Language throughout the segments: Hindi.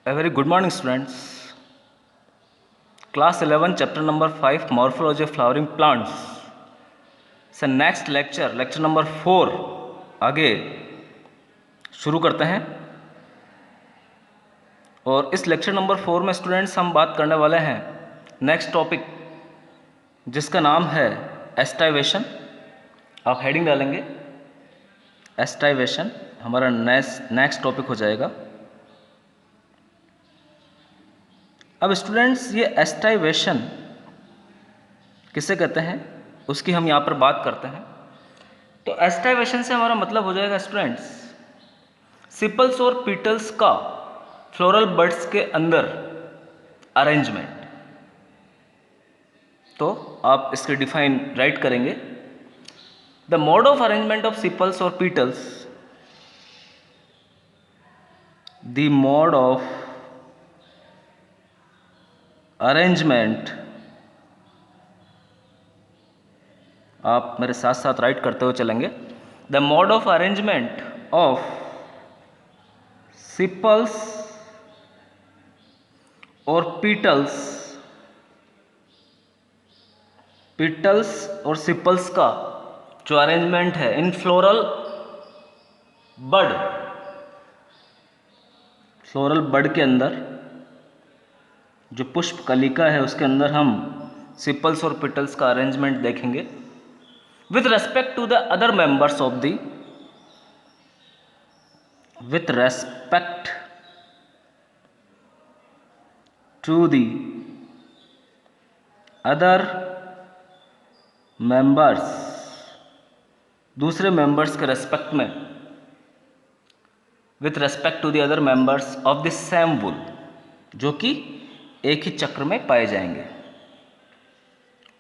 A very good morning, students. Class 11, chapter number 5, Morphology of Flowering Plants. So next lecture, lecture number 4, आगे शुरू करते हैं। और इस लेक्चर नंबर 4 में स्टूडेंट्स हम बात करने वाले हैं नेक्स्ट टॉपिक, जिसका नाम है एस्टाइवेशन। आप हेडिंग डालेंगे एस्टाइवेशन, हमारा नेक्स्ट टॉपिक हो जाएगा। अब स्टूडेंट्स, ये एस्टाइवेशन किसे कहते हैं उसकी हम यहाँ पर बात करते हैं। तो एस्टाइवेशन से हमारा मतलब हो जाएगा स्टूडेंट्स, सिपल्स और पीटल्स का फ्लोरल बड्स के अंदर अरेंजमेंट। तो आप इसके डिफाइन राइट करेंगे, the mode of arrangement of sepals और petals, the mode of arrangement, आप मेरे साथ साथ राइट करते हुए चलेंगे, the mode of arrangement of sepals और पीटल्स और सिपल्स का जो अरेंजमेंट है इन फ्लोरल बड के अंदर, जो पुष्प कलिका है उसके अंदर हम सिपल्स और पिटल्स का अरेंजमेंट देखेंगे with respect to the other members of the दूसरे मेंबर्स के रेस्पेक्ट में, with respect to the other members of the same whorl, जो कि एक ही चक्र में पाए जाएंगे,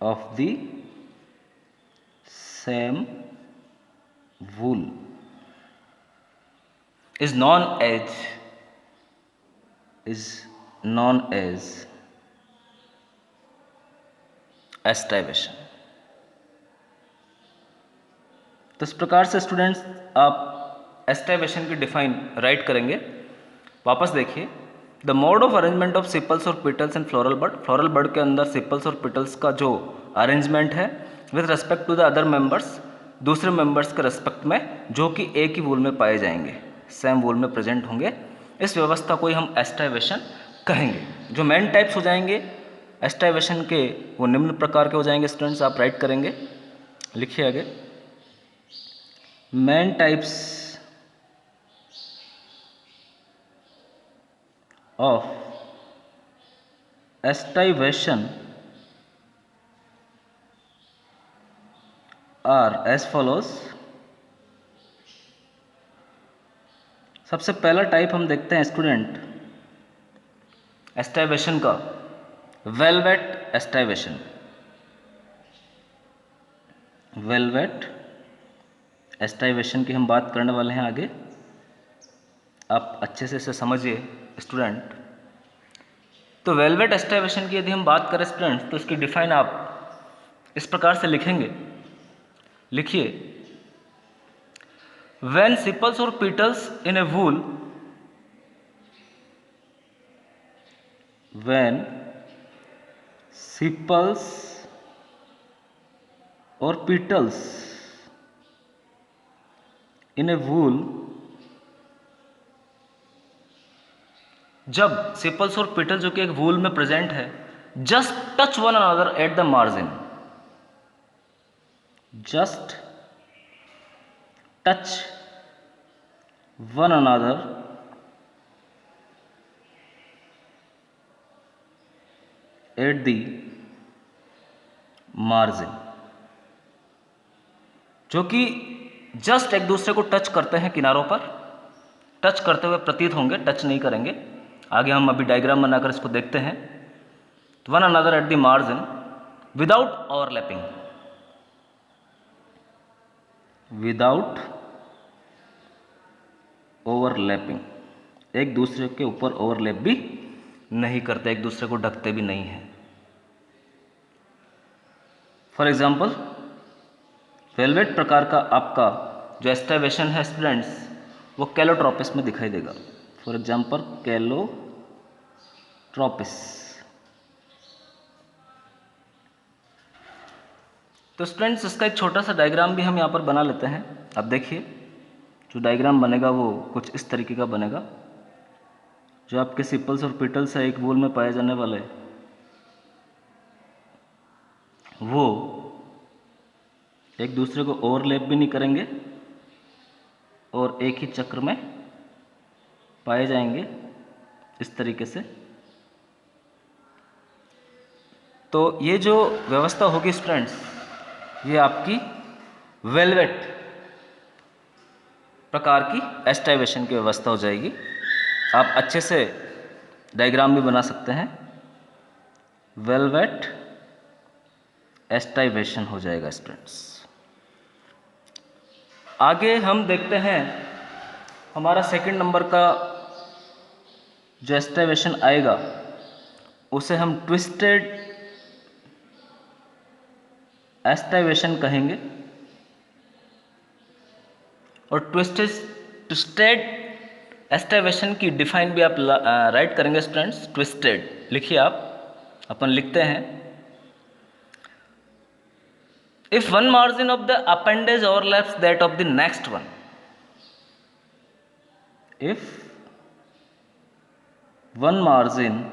of the same whorl is known as aestivation. तो इस प्रकार से स्टूडेंट्स आप एस्टाइवेशन की डिफाइन राइट करेंगे। वापस देखिए, the mode of arrangement of sepals और पिटल्स इन फ्लोरल बड के अंदर सिपल्स और पिटल्स का जो अरेंजमेंट है with respect to the other members, दूसरे मेंबर्स के रेस्पेक्ट में, जो कि एक ही वूल में पाए जाएंगे, सेम वूल में प्रेजेंट होंगे, इस व्यवस्था को ही हम एस्टाइवेशन कहेंगे। जो मेन टाइप्स हो जाएंगे एस्टाइवेशन के, वो निम्न प्रकार के हो जाएंगे। स्टूडेंट्स आप राइट करेंगे, लिखिए आगे, main types of aestivation are as follows. सबसे पहला टाइप हम देखते हैं स्टूडेंट एस्टाइवेशन का, वेलवेट एस्टाइवेशन। वेलवेट एस्टाइवेशन की हम बात करने वाले हैं आगे, आप अच्छे से इसे समझिए स्टूडेंट। तो वेलवेट एस्टाइवेशन की यदि हम बात करें स्टूडेंट, तो इसकी डिफाइन आप इस प्रकार से लिखेंगे, लिखिए, when sepals or petals in a wool, when sepals or petals in a wool, जब सेपल्स और पिटल जो कि एक वूल में प्रेजेंट है, just touch one another at the margin, just touch one another at the margin, जो कि जस्ट एक दूसरे को टच करते हैं किनारों पर, टच करते हुए प्रतीत होंगे, टच नहीं करेंगे। आगे हम अभी डायग्राम बनाकर इसको देखते हैं। One another at the margin without overlapping, without overlapping, एक दूसरे के ऊपर ओवरलैप भी नहीं करते, एक दूसरे को ढकते भी नहीं हैं। फॉर एग्जाम्पल, वेलवेट प्रकार का आपका जो एस्टाइवेशन है स्टूडेंट्स, वो कैलोट्रोपिस में दिखाई देगा। फॉर एग्जाम्पल कैलोट्रोपिस ट्रोपिस। तो स्टूडेंट्स इसका एक छोटा सा डायग्राम भी हम यहाँ पर बना लेते हैं। अब देखिए जो डायग्राम बनेगा वो कुछ इस तरीके का बनेगा। जो आपके सिपल्स और पिटल्स है एक वूल में पाए जाने वाले, वो एक दूसरे को ओवरलैप भी नहीं करेंगे और एक ही चक्र में पाए जाएंगे इस तरीके से। तो ये जो व्यवस्था होगी स्टूडेंट्स, ये आपकी वेलवेट प्रकार की एस्टाइवेशन की व्यवस्था हो जाएगी। आप अच्छे से डायग्राम भी बना सकते हैं। वेलवेट एस्टाइवेशन हो जाएगा स्टूडेंट्स। आगे हम देखते हैं हमारा सेकंड नंबर का जो एस्टाइवेशन आएगा उसे हम ट्विस्टेड एस्टाइवेशन कहेंगे। और ट्विस्टेड एस्टाइवेशन की डिफाइन भी आप राइट करेंगे स्टूडेंट्स। ट्विस्टेड लिखिए आप, अपन लिखते हैं if one margin of the appendage overlaps that of the next one. If one margin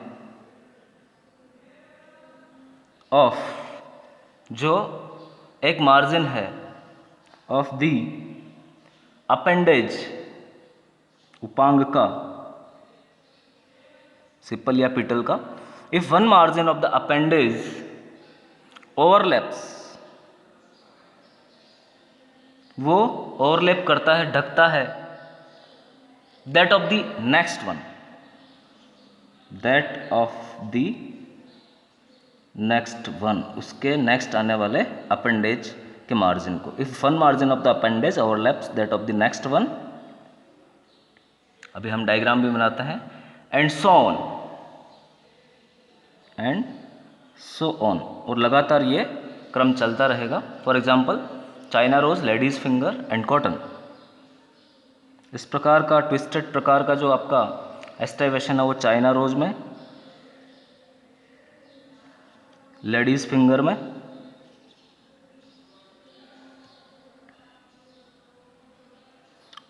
of, जो एक मार्जिन है ऑफ दी अपेंडेज, उपांग का, सिपल या पिटल का, if one margin of the appendage overlaps, वो ओवरलैप करता है, ढकता है, that of the next one, that of the next one, उसके नेक्स्ट आने वाले अपेंडेज के मार्जिन को। If one margin of the appendage overlaps that of the next one, अभी हम डायग्राम भी बनाते हैं, and so on, and so on, और लगातार ये क्रम चलता रहेगा। For example China rose, ladies finger and cotton. इस प्रकार का ट्विस्टेड प्रकार का जो आपका एस्टाइवेशन है वो चाइना रोज में, लेडीज फिंगर में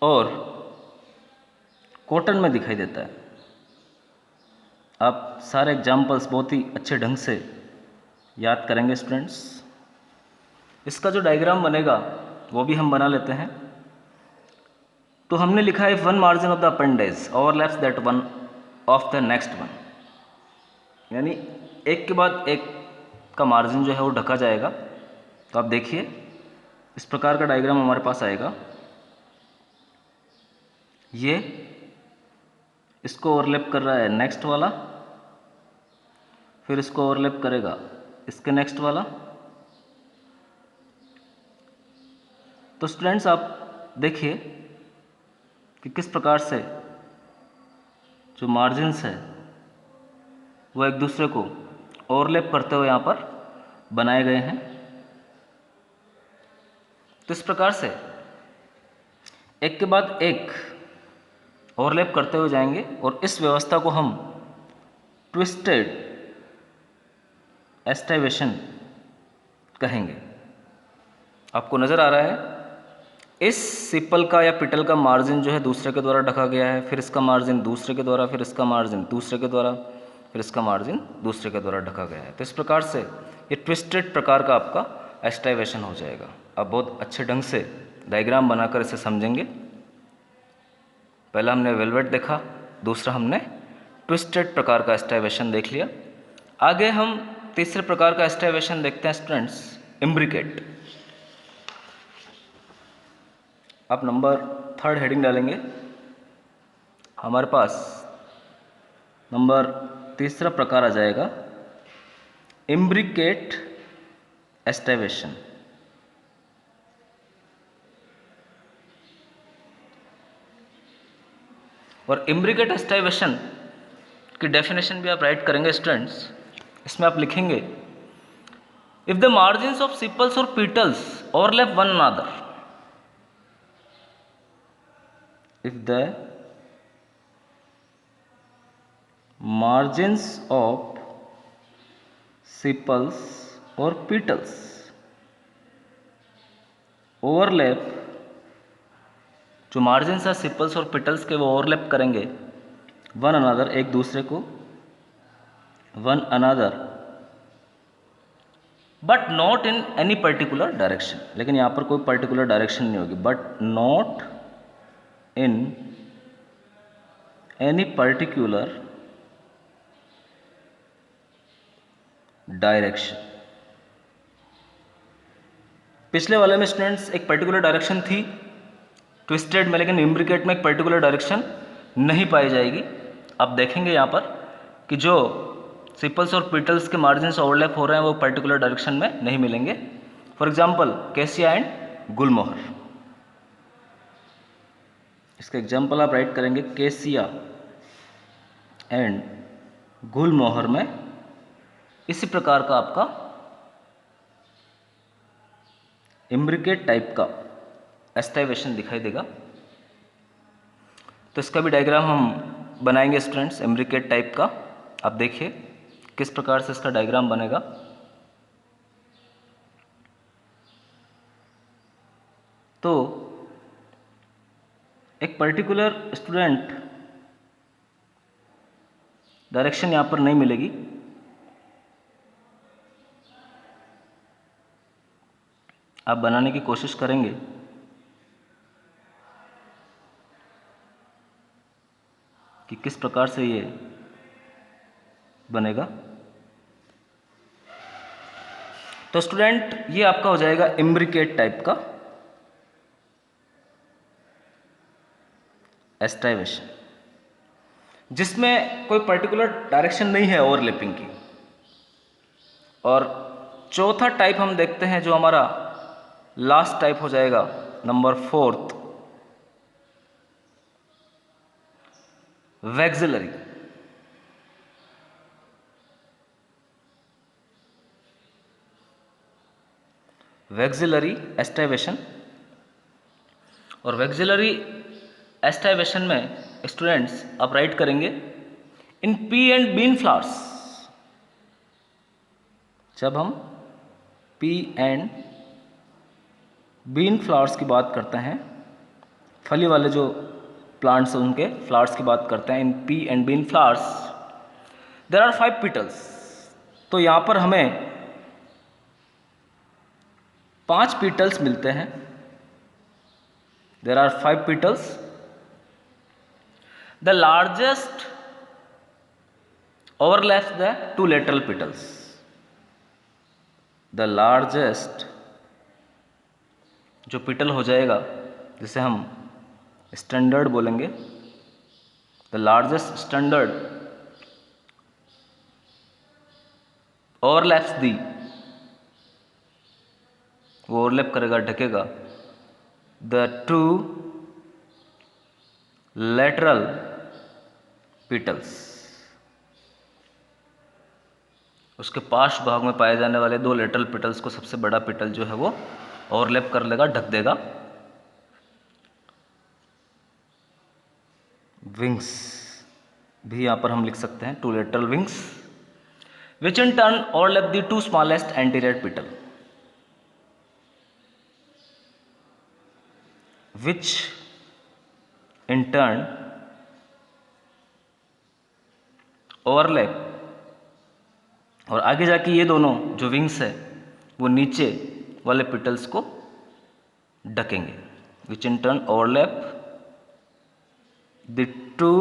और कॉटन में दिखाई देता है। आप सारे एग्जाम्पल्स बहुत ही अच्छे ढंग से याद करेंगे स्टूडेंट्स। इसका जो डायग्राम बनेगा वो भी हम बना लेते हैं। तो हमने लिखा है if one margin of the appendage overlaps that one of the next one, यानी एक के बाद एक का मार्जिन जो है वो ढका जाएगा। तो आप देखिए इस प्रकार का डायग्राम हमारे पास आएगा। ये इसको ओवरलैप कर रहा है नेक्स्ट वाला, फिर इसको ओवरलैप करेगा इसके नेक्स्ट वाला। तो स्टूडेंट्स आप देखिए कि किस प्रकार से जो मार्जिन्स है वो एक दूसरे को ओवरलैप करते हुए यहाँ पर बनाए गए हैं। तो इस प्रकार से एक के बाद एक ओवरलैप करते हुए जाएंगे और इस व्यवस्था को हम ट्विस्टेड एस्टाइवेशन कहेंगे। आपको नज़र आ रहा है इस सिपल का या पिटल का मार्जिन जो है दूसरे के द्वारा ढका गया है, फिर इसका मार्जिन दूसरे के द्वारा, फिर इसका मार्जिन दूसरे के द्वारा, फिर इसका मार्जिन दूसरे के द्वारा ढका गया है। तो इस प्रकार से ये ट्विस्टेड प्रकार का आपका एस्टाइवेशन हो जाएगा। आप बहुत अच्छे ढंग से डायग्राम बनाकर इसे समझेंगे। पहला हमने वेलवेट देखा, दूसरा हमने ट्विस्टेड प्रकार का एस्टाइवेशन देख लिया। आगे हम तीसरे प्रकार का एस्टाइवेशन देखते हैं स्टूडेंट्स, इम्ब्रिकेट। आप नंबर 3 हेडिंग डालेंगे। हमारे पास नंबर 3 प्रकार आ जाएगा इम्ब्रिकेट एस्टाइवेशन। और इम्ब्रिकेट एस्टाइवेशन की डेफिनेशन भी आप राइट करेंगे स्टूडेंट्स। इसमें आप लिखेंगे if the margins of sepals और petals overlap one another, if the margins of sepals or petals overlap, जो मार्जिन्स है सिपल्स और पेटल्स के वो ओवरलैप करेंगे वन अनदर, एक दूसरे को, one another, but not in any particular direction, लेकिन यहाँ पर कोई पर्टिकुलर डायरेक्शन नहीं होगी, but not in any particular direction. पिछले वाले में स्टूडेंट्स एक पर्टिकुलर डायरेक्शन थी ट्विस्टेड में, लेकिन इम्ब्रिकेट में एक पर्टिकुलर डायरेक्शन नहीं पाई जाएगी। आप देखेंगे यहाँ पर कि जो सिपल्स और पीटल्स के मार्जिन से ओवरलैप हो रहे हैं वो पर्टिकुलर डायरेक्शन में नहीं मिलेंगे। फॉर एग्जाम्पल कैसिया एंड गुलमोहर, इसका एग्जाम्पल आप राइट करेंगे कैसिया एंड गुलमोहर में इसी प्रकार का आपका इम्ब्रिकेट टाइप का एस्टाइवेशन दिखाई देगा। तो इसका भी डायग्राम हम बनाएंगे स्टूडेंट्स इम्ब्रिकेट टाइप का। आप देखिए किस प्रकार से इसका डायग्राम बनेगा। तो एक पर्टिकुलर स्टूडेंट डायरेक्शन यहाँ पर नहीं मिलेगी, आप बनाने की कोशिश करेंगे कि किस प्रकार से ये बनेगा। तो स्टूडेंट ये आपका हो जाएगा इम्ब्रिकेट टाइप का एस्टाइवेशन, जिसमें कोई पर्टिकुलर डायरेक्शन नहीं है ओवरलैपिंग की। और चौथा टाइप हम देखते हैं जो हमारा लास्ट टाइप हो जाएगा, नंबर 4th, वैक्सिलरी। वैक्सिलरी एस्टाइवेशन। और वैक्सिलरी एस्टाइवेशन में स्टूडेंट्स आप राइट करेंगे इन पी एंड बीन फ्लावर्स। जब हम पी एंड बीन फ्लावर्स की बात करते हैं, फली वाले जो प्लांट्स हैं उनके फ्लावर्स की बात करते हैं, in pea and bean flowers there are 5 petals. तो यहाँ पर हमें 5 पेटल्स मिलते हैं। There are 5 petals. The largest overlaps the 2 lateral petals. The largest जो पेटल हो जाएगा जिसे हम स्टैंडर्ड बोलेंगे, the largest standard overlaps the, वो ओवरलैप करेगा, ढकेगा द 2 lateral petals, उसके पार्श्व भाग में पाए जाने वाले 2 लेटरल पेटल्स को सबसे बड़ा पेटल जो है वो ओवरलैप कर लेगा, ढक देगा। विंग्स भी यहाँ पर हम लिख सकते हैं 2 lateral wings, which in turn overlap the 2 smallest anterior petal, which in turn overlap, और आगे जाके ये दोनों जो विंग्स है वो नीचे वाले पेटल्स को ढकेंगे, which in turn overlap the 2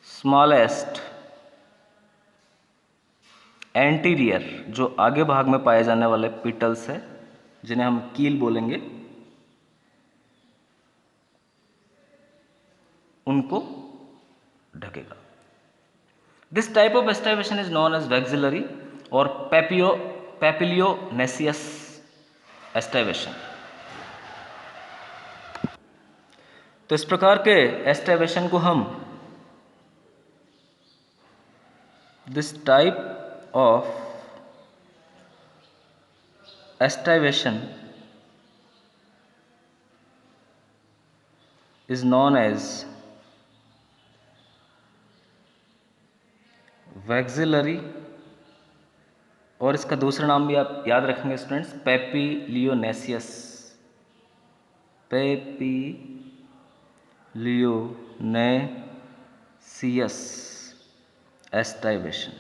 smallest anterior, जो आगे भाग में पाए जाने वाले पेटल्स है जिन्हें हम कील बोलेंगे, उनको ढकेगा। This type of aestivation is known as vexillary और पैपिलियोनेसियस एस्टाइवेशन। तो इस प्रकार के एस्टाइवेशन को हम, this type of aestivation is known as vexillary, और इसका दूसरा नाम भी आप याद रखेंगे स्टूडेंट्स, पेपिलियोनेसियस, पेपिलियोनेसियस एस्टाइवेशन।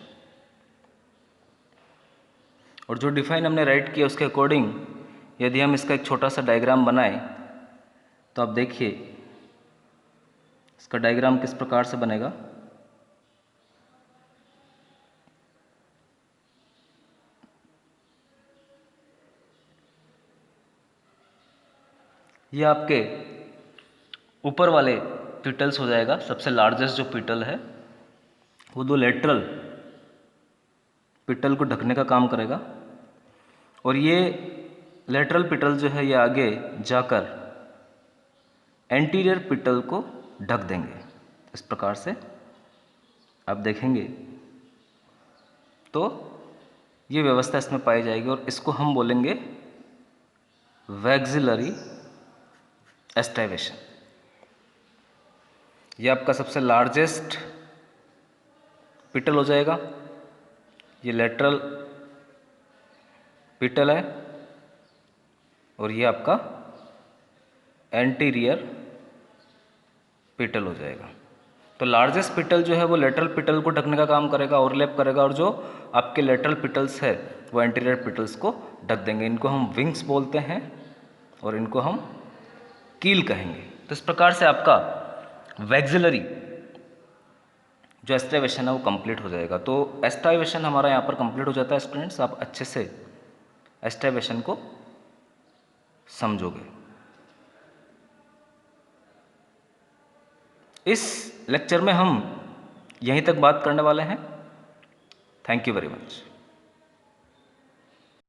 और जो डिफाइन हमने राइट किया उसके अकॉर्डिंग यदि हम इसका एक छोटा सा डायग्राम बनाएं तो आप देखिए इसका डायग्राम किस प्रकार से बनेगा। ये आपके ऊपर वाले पिटल्स हो जाएगा, सबसे लार्जेस्ट जो पिटल है वो दो लेटरल पिटल को ढकने का काम करेगा, और ये लेटरल पिटल जो है ये आगे जाकर एंटीरियर पिटल को ढक देंगे। इस प्रकार से आप देखेंगे तो ये व्यवस्था इसमें पाई जाएगी, और इसको हम बोलेंगे वैक्सिलरी एस्टाइवेशन। ये आपका सबसे लार्जेस्ट पिटल हो जाएगा, ये लेटरल पिटल है, और ये आपका एंटीरियर पिटल हो जाएगा। तो लार्जेस्ट पिटल जो है वो लेटरल पिटल को ढकने का काम करेगा, ओवरलैप करेगा, और जो आपके लेटरल पिटल्स है वो एंटीरियर पिटल्स को ढक देंगे। इनको हम विंग्स बोलते हैं और इनको हम कील कहेंगे। तो इस प्रकार से आपका वैक्सिलरी जो एस्टाइवेशन है वो कंप्लीट हो जाएगा। तो एस्टाइवेशन हमारा यहाँ पर कंप्लीट हो जाता है स्टूडेंट्स, आप अच्छे से एस्टाइवेशन को समझोगे। इस लेक्चर में हम यहीं तक बात करने वाले हैं। Thank you very much.